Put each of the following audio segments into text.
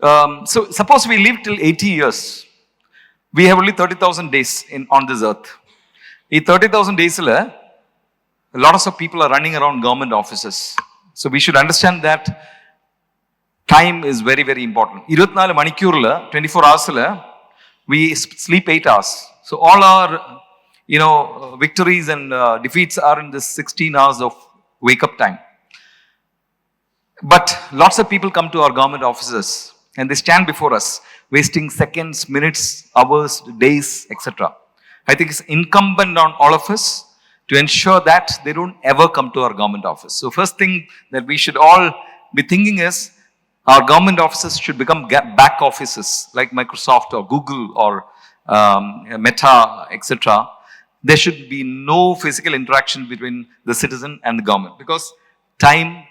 So suppose we live till 80 years. We have only 30,000 days on this earth. In 30,000 days, lots of people are running around government offices. So we should understand that time is very, very important. 24 manikkuril, 24 hours, we sleep 8 hours. So all our, victories and defeats are in this 16 hours of wake-up time. But lots of people come to our government offices and they stand before us, wasting seconds, minutes, hours, days, etc. I think it's incumbent on all of us to ensure that they don't ever come to our government office. So first thing that we should all be thinking is, our government offices should become back offices like Microsoft or Google or Meta, etc. There should be no physical interaction between the citizen and the government, because time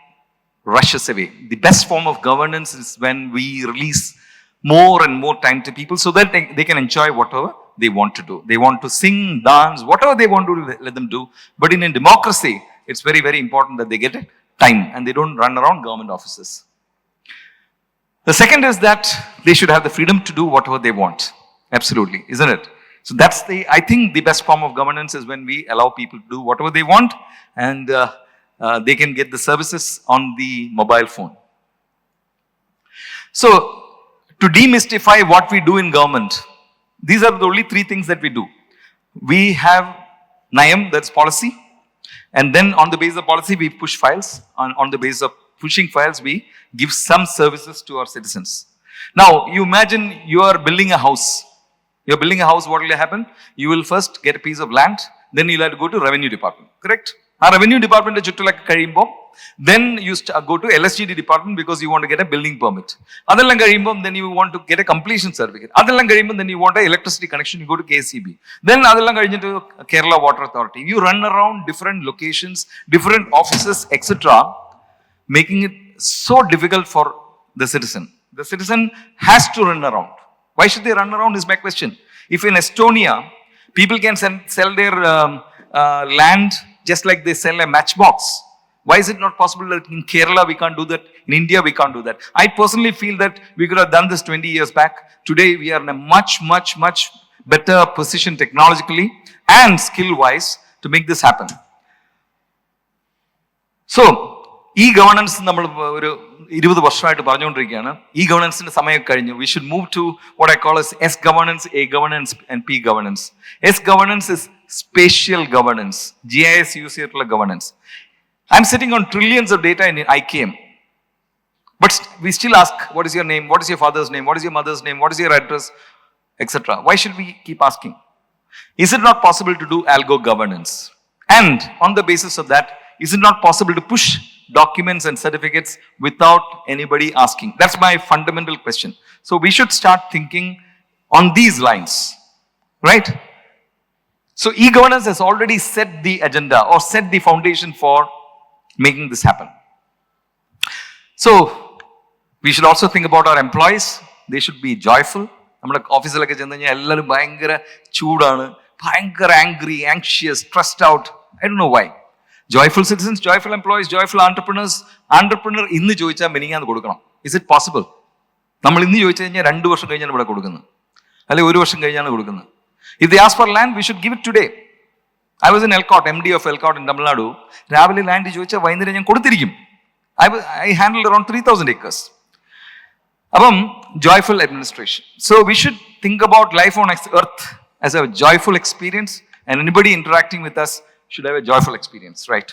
rushes away. The best form of governance is when we release more and more time to people so that they can enjoy whatever they want to do. They want to sing, dance, whatever they want to do, let them do. But in a democracy, it's very, very important that they get time and they don't run around government offices. The second is that they should have the freedom to do whatever they want. Absolutely, isn't it? So that's I think the best form of governance is when we allow people to do whatever they want, and they can get the services on the mobile phone. So to demystify what we do in government, these are the only three things that we do. We have Nayam, that's policy. And then on the basis of policy, we push files. On the basis of pushing files, we give some services to our citizens. Now, you imagine you are building a house. You're building a house, what will happen? You will first get a piece of land, then you'll have to go to revenue department, correct? Our revenue department is chuttilakku kariyumbom, then you go to LSGD department because you want to get a building permit. Adellam kariyumbom, then you want to get a completion certificate. Adellam kariyumbom, then you want a electricity connection, you go to KCB. Then adellam kazhinjittu Kerala Water Authority. You run around different locations, different offices, etc., making it so difficult for the citizen. The citizen has to run around. Why should they run around is my question. If in Estonia, people can sell their land just like they sell a matchbox, why is it not possible that in Kerala we can't do that? In India we can't do that. I personally feel that we could have done this 20 years back. Today we are in a much, much, much better position technologically and skill-wise to make this happen. So, e-governance നമ്മൾ ഒരു 20 വർഷമായിട്ട് പറഞ്ഞുകൊണ്ടിരിക്കുകയാണ്. E-governance-ന്റെ സമയം കഴിഞ്ഞു. We should move to what I call as S-governance, A-governance and P-governance. S-governance is spatial governance. GIS use ചെയ്തിട്ടുള്ള governance. I'm sitting on trillions of data in IKM. But we still ask, what is your name? What is your father's name? What is your mother's name? What is your address? Etc. Why should we keep asking? Is it not possible to do algo governance? And on the basis of that, is it not possible to push documents and certificates without anybody asking? That's my fundamental question. So we should start thinking on these lines, right? So e-governance has already set the agenda or set the foundation for making this happen. So we should also think about our employees. They should be joyful. നമ്മുടെ ഓഫീസിലൊക്കെ ചെന്ന് കഴിഞ്ഞാൽ എല്ലാവരും ഭയങ്കര ചൂടാണ്, ഭയങ്കര angry, anxious, stressed out. I don't know why. Joyful citizens, joyful employees, joyful entrepreneurs. Entrepreneur ഇന്ന് ചോദിച്ചാൽ മെനിങ്ങാന്ന് കൊടുക്കണം. Is it possible? നമ്മൾ ഇന്ന് ചോദിച്ചു കഴിഞ്ഞാൽ 2 വർഷം കഴിഞ്ഞാണ് ഇവിടെ കൊടുക്കുന്നത്, അല്ലെങ്കിൽ 1 വർഷം കഴിഞ്ഞാണ് കൊടുക്കുന്നത്. If they ask for land, we should give it today. I was in Elcott, MD of Elcott in Tamil Nadu. രാവിലെ ലാൻഡ് ചോദിച്ചാൽ വൈകുന്നേരം ഞാൻ കൊടുത്തിരിക്കും. I handled around 3,000 acres. അപ്പം joyful administration. So we should think about life on earth as a joyful experience, and anybody interacting with us should have a joyful experience, right?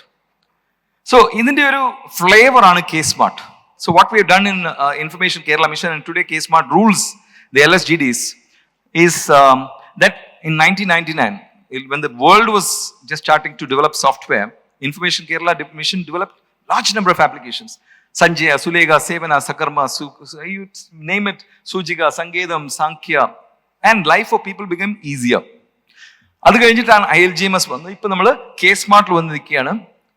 So, ഇതിന്റെ ഒരു flavor ആണ് K-Smart. So, what we have done in Information Kerala Mission and today K-Smart rules the LSGDs is that in 1999, when the world was just starting to develop software, Information Kerala Mission developed large number of applications. Sanjaya, Sulega, Sevana, Sakarma, you name it, Sujiga, Sangeetham, Sankhya, and life for people became easier. അത് കഴിഞ്ഞിട്ടാണ് ILGMS വന്നത്. ഇപ്പം നമ്മൾ K-Smart വന്നിരിക്കുകയാണ്.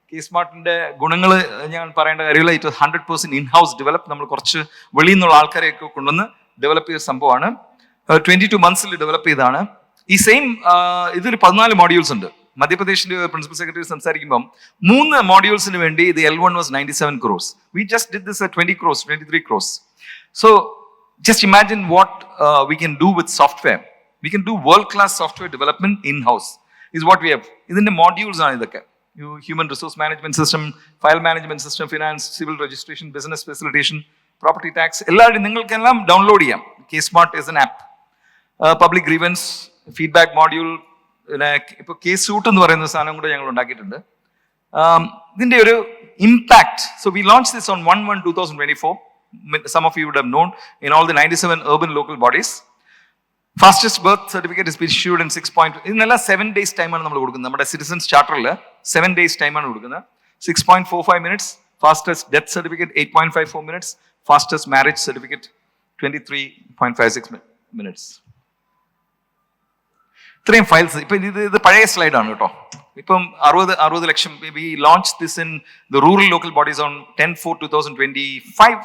K-Smart-ന്റെ ഗുണങ്ങൾ ഞാൻ പറയേണ്ട കാര്യമില്ല. It 100% in-house develop. നമ്മൾ കുറച്ച് വെളിയിൽ നിന്നുള്ള ആൾക്കാരെയൊക്കെ കൊണ്ടുവന്ന് ഡെവലപ്പ് ചെയ്ത സംഭവമാണ്. 22 months ഡെവലപ്പ് ചെയ്തതാണ്. ഈ സെയിം ഇതൊരു 14 മോഡ്യൂൾസ് ഉണ്ട്. മധ്യപ്രദേശിന്റെ പ്രിൻസിപ്പൽ സെക്രട്ടറി സംസാരിക്കുമ്പം 3 മോഡ്യൂൾസിന് വേണ്ടി ഇത് L1 was 97 crores. We just did this at 20 crores, 23 crores. So just imagine what we can do with software. We can do world-class software development in-house. Is what we have. ഇതിന്റെ modules ആണ് ഇതൊക്കെ. Human resource management system, file management system, finance, civil registration, business facilitation, property tax. എല്ലാവരും നിങ്ങൾക്കെല്ലാം download ചെയ്യാം. K-Smart is an app. Public grievance, feedback module, ഇപ്പോൾ K-Suite എന്ന് പറയുന്ന സാധനം കൂടെ ഞങ്ങൾ ഉണ്ടാക്കിയിട്ടുണ്ട്. ഇതിന്റെ ഒരു impact. So we launched this on 1/1/2024. Some of you would have known in all the 97 urban local bodies. Fastest birth certificate is issued in 6 point. ഇതിനെല്ലാം 7 days time ആണ് നമ്മൾ കൊടുക്കുന്നത്. നമ്മുടെ സിറ്റിസൺസ് ചാർട്ടറിൽ 7 days time ആണ് കൊടുക്കുന്നത്. 6.45 minutes. Fastest death certificate 8.54 minutes. Fastest marriage certificate 23.56 minutes. ഇത്രയും files. ഇപ്പൊ ഇത് പഴയ സ്ലൈഡാണ് കേട്ടോ. ഇപ്പം 60 ലക്ഷം. We launch this in the rural local bodies on 10/4/2025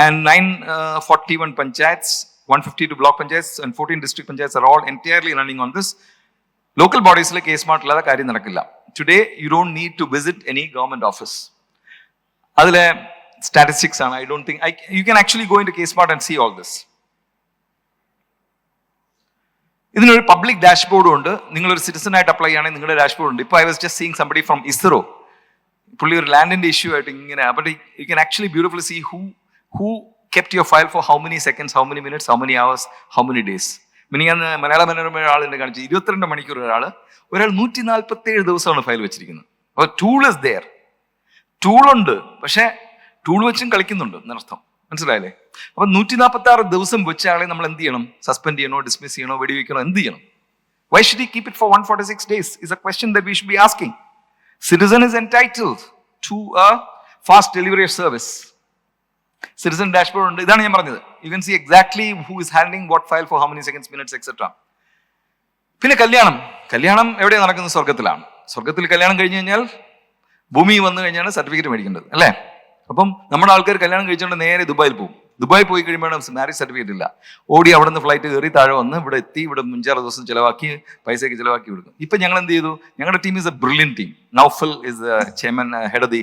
and 941 panchayats, 152 block panchayats and 14 district panchayats are all entirely running on this. Local bodies like K-Smart ഇല്ലാതെ കാര്യം നടക്കില്ല. Today you don't need to visit any government office. അതിലെ statistics ആണ്. I don't think you can actually go into K-Smart and see all this. ഇതിനൊരു public ഡാഷ്ബോർഡും ഉണ്ട്. നിങ്ങളൊരു citizen ആയിട്ട് apply ചെയ്യുകയാണെങ്കിൽ നിങ്ങളുടെ ഡാഷ്ബോർഡ് ഉണ്ട്. ഇപ്പോൾ I was just seeing somebody from ISRO. പുള്ളി ഒരു ലാൻഡിന്റെ ഇഷ്യൂ ആയിട്ട് ഇങ്ങനെ. But you can actually beautifully see who kept your file for how many seconds, how many minutes, how many hours, how many days. മിനിങ്ങാന്ന് Malayala Manorama ഒരാളിന്റെ കാണിച്ചു 22 മണിക്കൂർ ഒരാൾ 147 ദിവസമാണ് file വെച്ചിരിക്കുന്നത്. അപ്പോൾ ടൂൾ ഇസ് ദെയർ. ടൂളുണ്ട്, പക്ഷേ ടൂൾ വെച്ചും കളിക്കുന്നുണ്ട് എന്നർത്ഥം. മനസ്സിലായില്ലേ? അപ്പൊ 146 ദിവസം വെച്ച ആളെ നമ്മൾ എന്ത് ചെയ്യണം? സസ്പെൻഡ് ചെയ്യണോ, ഡിസ്മിസ് ചെയ്യണോ, വെടിവെക്കണോ, എന്ത് ചെയ്യണം? Why should he keep it for 146 days is a question that we should be asking. Citizen is entitled to a fast delivery of service. Citizen dashboard ഉണ്ട്. ഇതാണ് ഞാൻ പറഞ്ഞത്. You can see exactly who is handling what file for how many seconds, minutes, etc. പിന്നെ കല്യാണം എവിടെയാണ് നടക്കുന്നത്? സ്വർഗത്തിലാണ്. സ്വർഗത്തിൽ കല്യാണം കഴിഞ്ഞു കഴിഞ്ഞാൽ ഭൂമി വന്നു കഴിഞ്ഞാണ് സർട്ടിഫിക്കറ്റ് മേടിക്കേണ്ടത്, അല്ലേ? അപ്പം നമ്മുടെ ആൾക്കാർ കല്യാണം കഴിച്ചുകൊണ്ട് നേരെ ദുബായിൽ പോകും. ദുബായി പോയി കഴിയുമ്പോൾ മാരേജ് സർട്ടിഫിക്കറ്റ് ഇല്ല. ഓടി അവിടെ നിന്ന് ഫ്ലൈറ്റ് കയറി താഴെ വന്ന് ഇവിടെ എത്തി, ഇവിടെ 5-6 ദിവസം ചിലവാക്കി പൈസയൊക്കെ ചിലവാക്കി കൊടുക്കും. ഇപ്പൊ ഞങ്ങൾ എന്ത് ചെയ്തു? ഞങ്ങളുടെ team is a brilliant team. Naufal is the chairman, head of the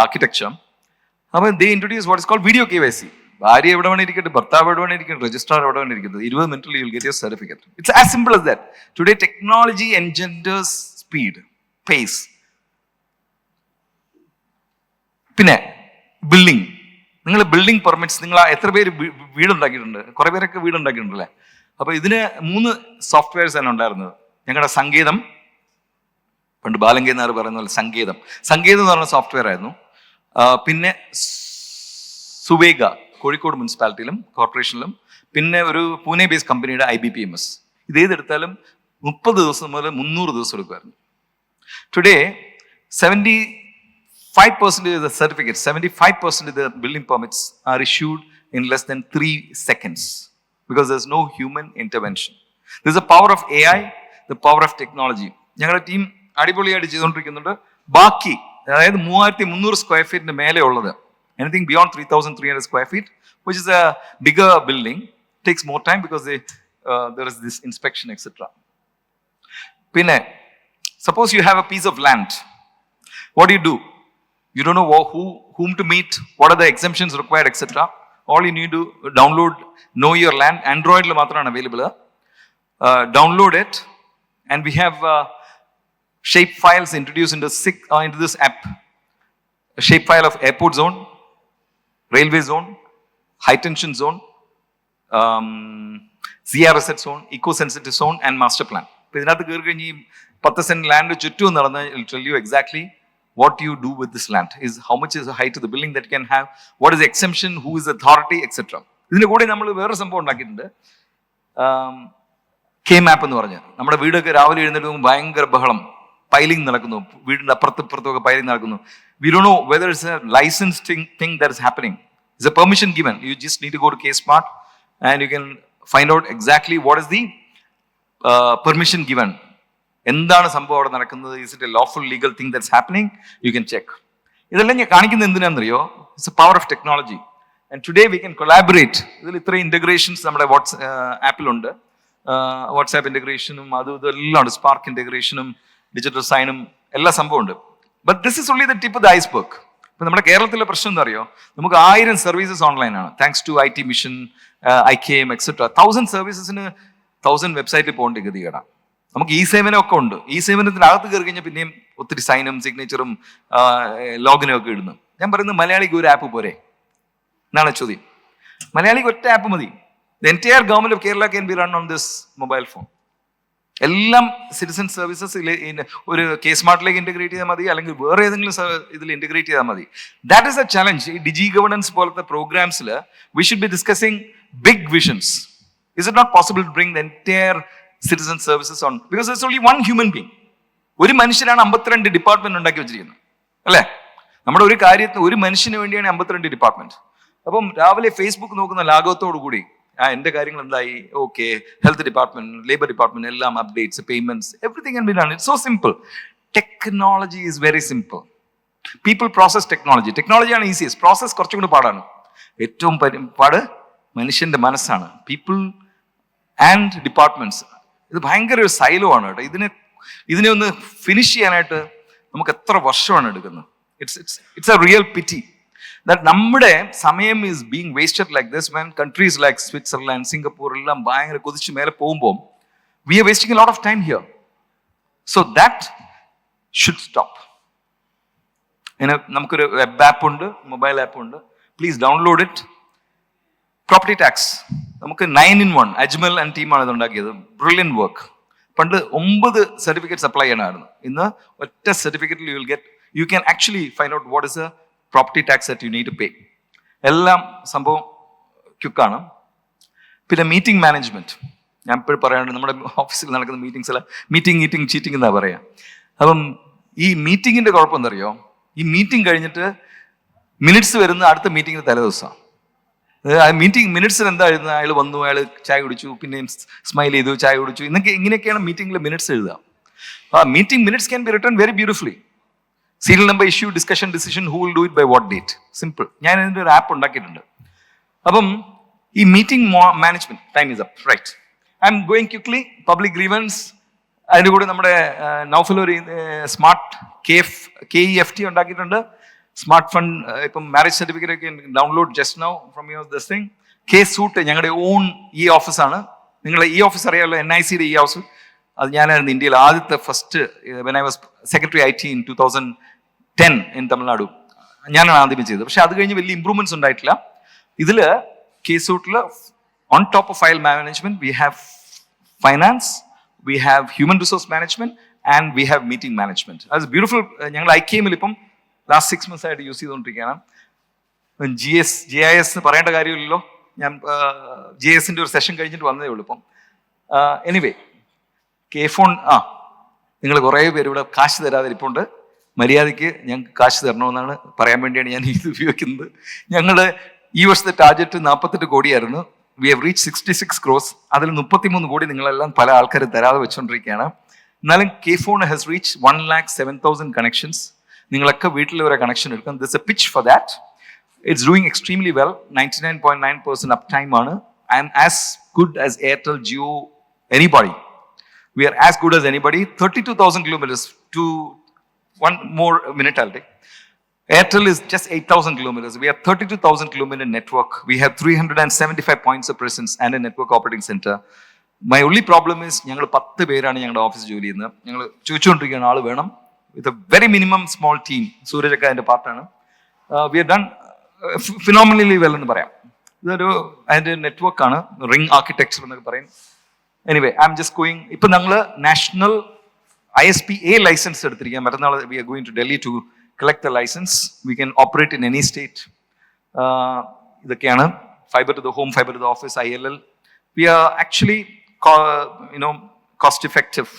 architecture. അപ്പൊ they introduce what is called video KYC. ഭാര്യ എവിടെ വേണേ ഇരിക്കട്ടെ, ഭർത്താവ് എവിടെ വേണേ ഇരിക്കട്ടെ, രജിസ്ട്രാർ എവിടെ വേണേ ഇരിക്കട്ടെ, 20 മിനിറ്റിൽ you will get your certificate. It's as simple as that. Today technology engenders speed, pace. പിന്നെ ബിൽഡിംഗ്. നിങ്ങൾ ബിൽഡിംഗ് പെർമിറ്റ്സ്, നിങ്ങൾ എത്ര പേര് വീടുണ്ടാക്കിയിട്ടുണ്ട്? കുറെ പേരൊക്കെ വീടുണ്ടാക്കിയിട്ടുണ്ടല്ലേ? അപ്പൊ ഇതിന് 3 സോഫ്റ്റ്വെയർസ് ആണ് ഉണ്ടായിരുന്നത്. ഞങ്ങളുടെ സങ്കേതം, പണ്ട് ബാലങ്കേന്നാർ പറയുന്ന പോലെ സങ്കേതം എന്ന് പറഞ്ഞ സോഫ്റ്റ്വെയർ ആയിരുന്നു. പിന്നെ സുവേഗ കോഴിക്കോട് മുനിസിപ്പാലിറ്റിയിലും കോർപ്പറേഷനിലും, പിന്നെ ഒരു പൂനെ ബേസ്ഡ് കമ്പനിയുടെ IBPMS. ഇതേതെടുത്താലും 30 ദിവസം മുതൽ 300 ദിവസം എടുക്കുമായിരുന്നു. Today 75% of the certificates, 75% of the building permits are issued in less than 3 seconds because there's no human intervention. There's the power of AI, the power of technology. ഞങ്ങളുടെ ടീം അടിപൊളിയായിട്ട് ചെയ്തുകൊണ്ടിരിക്കുന്നുണ്ട്. ബാക്കി അതായത് 3300 സ്ക്വയർ ഫീറ്റിന് മേലെ ഉള്ളത്, anything beyond 3300 square feet, which is a bigger building, takes more time because there is this inspection, etc. Pinne, suppose you have a piece of land. What do? You don't know whom to meet, what are the exemptions required, etc. All you need to download Know Your Land. Android lo matram available. Download it, and we have shape files introduced into this app. A shape file of airport zone, railway zone, high tension zone, ZRSet zone, eco-sensitive zone and master plan. ഇപ്പൊ ഇതിനകത്ത് കയറി കഴിഞ്ഞ് 10 saint land ചുറ്റും നടന്ന് tell you exactly what you do with this land, is how much is the height of the building that you can have, what is the exemption, who is the authority, etc. ഇതിന് കൂടെ നമ്മൾ വേറെ സംഭവം ഉണ്ടാക്കിയിട്ടുണ്ട്. K-Map എന്ന് പറഞ്ഞ് നമ്മുടെ വീടൊക്കെ രാവിലെ എഴുന്നേറ്റ് ഭയങ്കര ബഹളം, പൈലിംഗ് നടക്കുന്നു, വീടിന്റെ അപ്പുറത്തൊക്കെ പൈലിംഗ് നടക്കുന്നു. We don't know whether it's a licensed thing that is happening. It's a permission given. You just need to go to K-Smart and you can find out exactly what is the permission given. എന്താണ് സംഭവം അവിടെ നടക്കുന്നത്? Is it a lawful legal thing that's happening? You can check. ഇതെല്ലാം ഞാൻ കാണിക്കുന്നത് എന്തിനാണെന്നറിയോ? It's the power of technology. And today we can collaborate. ഇതിൽ ഇത്ര integrations നമ്മുടെ ആപ്പിലുണ്ട്. വാട്സാപ്പ് ഇന്റഗ്രേഷനും ഇതെല്ലാം ഉണ്ട്, സ്പാർക്ക് ഇന്റഗ്രേഷനും ഡിജിറ്റൽ സൈനും എല്ലാ സംഭവം ഉണ്ട്. But this is only the tip of the iceberg. ഇപ്പം നമ്മുടെ കേരളത്തിലെ പ്രശ്നം എന്താ അറിയോ, നമുക്ക് 1000 സർവീസസ് ഓൺലൈനാണ്, thanks to IT mission, IKM etcetera. 1000 സർവീസസിന് 1000 വെബ്സൈറ്റിൽ പോകേണ്ട ഗതികേടാണ്. നമുക്ക് സേവനം ഒക്കെ ഉണ്ട്. സേവനത്തിനകത്ത് കയറി കഴിഞ്ഞാൽ പിന്നെയും ഒത്തിരി സൈനും സിഗ്നേച്ചറും ലോഗിനും ഒക്കെ ഇടുന്നു. ഞാൻ പറയുന്നത് മലയാളിക്ക് ഒരു ആപ്പ് പോരെ എന്നാണ് ചോദ്യം. മലയാളിക്ക് ഒറ്റ ആപ്പ് മതി. The entire government of Kerala can be run on this mobile phone. എല്ലാം സിറ്റിസൺ സർവീസസ് ഒരു സ്മാർട്ടിലേക്ക് ഇന്റഗ്രേറ്റ് ചെയ്താൽ മതി, അല്ലെങ്കിൽ വേറെ ഏതെങ്കിലും ഇതിൽ ഇന്റഗ്രേറ്റ് ചെയ്താൽ മതി. That is a challenge. ഈ ഡിജി ഗവേണൻസ് പോലത്തെ പ്രോഗ്രാംസിൽ we should be discussing big visions. Is it not possible to bring the entire citizen services on, because it's only one human being. ഒരു മനുഷ്യനാണ് 52 ഡിപ്പാർട്ട്മെന്റ് ഉണ്ടാക്കി വെച്ചിരിക്കുന്നത്, അല്ലേ? നമ്മുടെ ഒരു കാര്യത്തിന് ഒരു മനുഷ്യന് വേണ്ടിയാണ് 52 ഡിപ്പാർട്ട്മെന്റ്. അപ്പം രാവിലെ ഫേസ്ബുക്ക് നോക്കുന്ന ലാഘവത്തോടു കൂടി എന്റെ കാര്യങ്ങൾ എന്തായി, okay, health department, labour department, എല്ലാം updates, payments, everything can be done. It's so simple. Technology is very simple. People process technology. ടെക്നോളജിയാണ് ഈസിയസ്റ്റ്, പ്രോസസ് കുറച്ചും കൂടി പാടാണ്. ഏറ്റവും പാട് മനുഷ്യന്റെ മനസ്സാണ്. പീപ്പിൾ ആൻഡ് ഡിപ്പാർട്ട്മെന്റ്സ്, ഇത് ഭയങ്കര ഒരു സൈലോ ആണ് കേട്ടോ. ഇതിനെ ഒന്ന് ഫിനിഷ് ചെയ്യാനായിട്ട് നമുക്ക് എത്ര വർഷമാണ് എടുക്കുന്നത്. It's a real pity that നമ്മുടെ സമയം is being wasted like this when countries like Switzerland, Singapore എല്ലാം ഭയങ്കര കുതിച്ച് മേലെ പോകുമ്പോൾ we are wasting a lot of time here. So that should stop. നമുക്കൊരു വെബ് ആപ്പ് ഉണ്ട്, മൊബൈൽ ആപ്പ് ഉണ്ട്. Please download it. Property tax നമുക്ക് 9-in-1 Ajmal and ടീമാണ് ഇത് ഉണ്ടാക്കിയത്. Brilliant work. പണ്ട് 9 സർട്ടിഫിക്കറ്റ്സ് അപ്ലൈ ചെയ്യണമായിരുന്നു. ഇന്ന് ഒറ്റ സർട്ടിഫിക്കറ്റിൽ you can actually find out what is a property tax that you need to pay. എല്ലാം സംഭവം ക്വിക്കാണ്. പിന്നെ മീറ്റിംഗ് മാനേജ്മെന്റ്, ഞാൻ ഇപ്പോഴും പറയാറുണ്ട്, നമ്മുടെ ഓഫീസിൽ നടക്കുന്ന മീറ്റിംഗ്സ് എല്ലാം മീറ്റിംഗ് ചീറ്റിംഗ് എന്നാ പറയാ. അപ്പം ഈ മീറ്റിങ്ങിന്റെ കുഴപ്പം എന്തറിയോ, ഈ മീറ്റിംഗ് കഴിഞ്ഞിട്ട് മിനിറ്റ്സ് വരുന്ന അടുത്ത മീറ്റിംഗിന് തലേദിവസമാണ്. മീറ്റിംഗ് മിനിറ്റ്സിൽ എന്താ എഴുതുന്നത്, അയാൾ വന്നു, അയാൾ ചായ കുടിച്ചു, പിന്നെയും സ്മൈൽ ചെയ്തു, ചായ കുടിച്ചു, ഇങ്ങനെയൊക്കെയാണ് മീറ്റിംഗിൽ മിനിറ്റ്സ് എഴുതുക. Meeting minutes can be written very beautifully. Serial number, issue, discussion, decision, who will do it by what date. Simple. ഞാൻ ഇതിന്റെ ഒരു ആപ്പ് ഉണ്ടാക്കിയിട്ടുണ്ട്. അപ്പം ഈ meeting management, time is up, right. I am going quickly. Public grievance, അതിൻ്റെ കൂടെ നമ്മുടെ നൗഫൽ ഒരു സ്മാർട്ട് KEFT ഉണ്ടാക്കിയിട്ടുണ്ട്. സ്മാർട്ട് ഫണ്ട്, ഇപ്പം മാരേജ് സർട്ടിഫിക്കറ്റ് ഒക്കെ download just now from your this thing. സൂട്ട് ഞങ്ങളുടെ ഓൺ ഓഫീസാണ്. നിങ്ങളെ ഓഫീസ് അറിയാമല്ലോ, NICയുടെ ഓഫീസ്. അത് ഞാനായിരുന്നു ഇന്ത്യയിൽ ആദ്യത്തെ first, when I was secretary IT in 2010 in Tamil Nadu. ഞാനാണ് ആദ്യമേ ചെയ്തത്. പക്ഷെ അത് കഴിഞ്ഞ് വലിയ ഇമ്പ്രൂവ്മെന്റ്സ് ഉണ്ടായിട്ടില്ല. ഇതില് സൂട്ടില് on top of file management we have finance, we have human resource management and we have meeting management. അത് ബ്യൂട്ടിഫുൾ. ഞങ്ങൾ IKM ഇപ്പം ലാസ്റ്റ് 6 months ആയിട്ട് യൂസ് ചെയ്തുകൊണ്ടിരിക്കുകയാണ്. GIS പറയേണ്ട കാര്യമില്ലല്ലോ. ഞാൻ GISന്റെ ഒരു സെഷൻ കഴിഞ്ഞിട്ട് വന്നതേ ഉള്ളൂ ഇപ്പം. എനിവേ, KFON, നിങ്ങൾ കുറേ പേര് ഇവിടെ കാശ് തരാതെ ഇരിപ്പുണ്ട്. മര്യാദയ്ക്ക് ഞങ്ങൾക്ക് കാശ് തരണമെന്നാണ് പറയാൻ വേണ്ടിയാണ് ഞാൻ ഇത് ഉപയോഗിക്കുന്നത്. ഞങ്ങൾ ഈ വർഷത്തെ ടാർഗറ്റ് 48 കോടിയായിരുന്നു. We have reach 66 crores. അതിൽ 33 കോടി നിങ്ങളെല്ലാം പല ആൾക്കാർ തരാതെ വെച്ചുകൊണ്ടിരിക്കുകയാണ്. എന്നാലും KFON ഹാസ് റീച്ച് 1,07,000 കണക്ഷൻസ്. നിങ്ങളൊക്കെ വീട്ടിൽ ഒരു കണക്ഷൻ എടുക്കാം. This a pitch for that. It's doing extremely well. 99.9% uptime ആണ്. I'm as good as Airtel, Jio, anybody. We are as good as anybody. 32,000 kilometers. To one more minute I'll take. Airtel is just 8,000 kilometers. We have 32,000 kilometer network. We have 375 points of presence and a network operating center. My only problem is ഞങ്ങൾ 10 പേരാണ് ഞങ്ങളുടെ office ജോലി ചെയ്യുന്നത്. ഞങ്ങൾ ചോദിച്ചുകൊണ്ടിരിക്കുകയാണ് ആൾ വേണം. With a very minimum small team. സൂരജൊക്കെ അതിന്റെ പാർട്ടാണ്. We have done phenomenally well എന്ന് പറയാം. ഇതൊരു അതിന്റെ നെറ്റ്വർക്കാണ്, റിംഗ് ആർക്കിടെക്ചർ എന്നൊക്കെ പറയും. Anyway, I'm just going. ഇപ്പൊ ഞങ്ങൾ നാഷണൽ ISPA ലൈസൻസ് എടുത്തിരിക്കുകയാണ്. മറ്റന്നാൾ we are going to Delhi to collect the licence. We can operate in any state. ഇതൊക്കെയാണ് fibre to the home, fibre to the office, ILL. We are actually cost effective.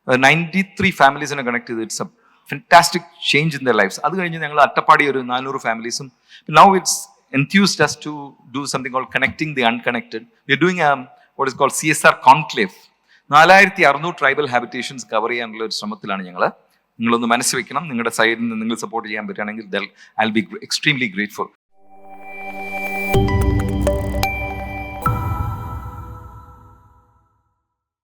93 ഫാമിലീസിനെ connect ചെയ്ത്. It's a fantastic change in their lifes. അത് കഴിഞ്ഞ് ഞങ്ങൾ അട്ടപ്പാടി ഒരു 400 ഫാമിലീസും. Now it's enthused us to do something called connecting the unconnected. We are doing what is called CSR conclave. 4600 tribal ഹാബിറ്റേഷൻസ് cover ചെയ്യാനുള്ള ഒരു ശ്രമത്തിലാണ് ഞങ്ങൾ. നിങ്ങളൊന്ന് മനസ്സ് വെക്കണം. നിങ്ങളുടെ സൈഡിൽ നിന്ന് നിങ്ങൾ സപ്പോർട്ട് ചെയ്യാൻ പറ്റുകയാണെങ്കിൽ I will be extremely grateful.